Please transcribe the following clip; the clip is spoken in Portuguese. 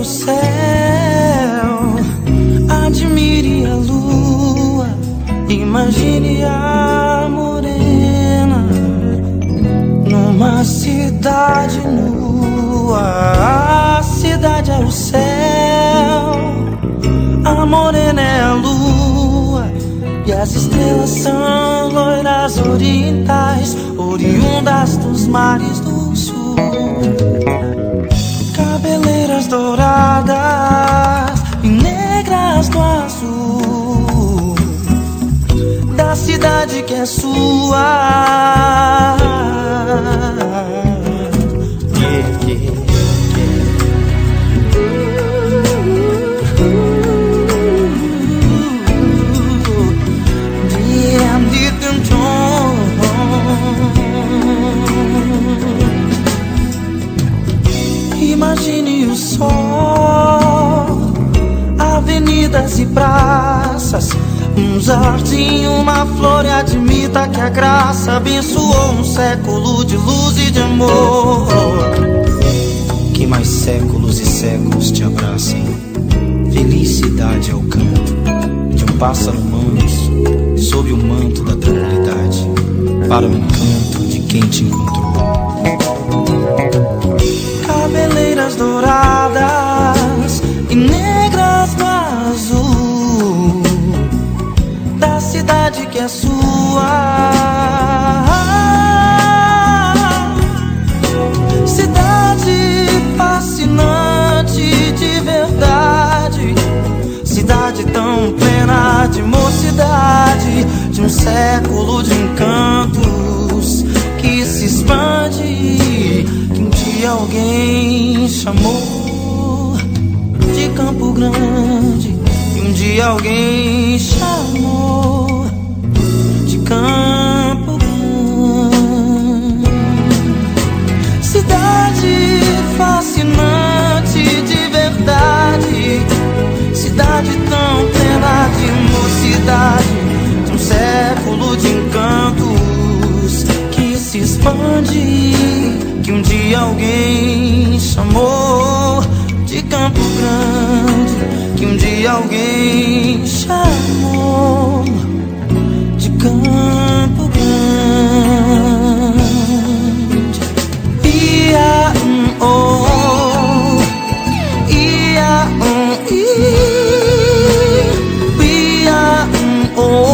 o céu, admire a lua, imagine a morena numa cidade nua. A cidade é o céu, a morena é a lua, e as estrelas são loiras orientais, oriundas dos mares do sul. Cabeleiras douradas e negras do azul, da cidade que é sua. Imagine o sol, avenidas e praças, um jardim, uma flor, e admita que a graça abençoou um século de luz e de amor. Que mais séculos e séculos te abracem. Felicidade é o canto de um pássaro manso sob o manto da tranquilidade, para o encanto de quem te encontrou. Cabeleiras douradas e negras do azul, da cidade que é sua. Cidade fascinante de verdade, cidade tão plena de mocidade, de um século de encantos que se expande, que um dia alguém chamou de Campo Grande, e um dia alguém chamou de Campo Grande. Cidade fascinante de verdade, cidade tão plena de mocidade, de um século de encantos que se expande, que um dia alguém chamou de Campo Grande, que um dia alguém chamou de Campo Grande. Ia oh, ia oh, ia oh.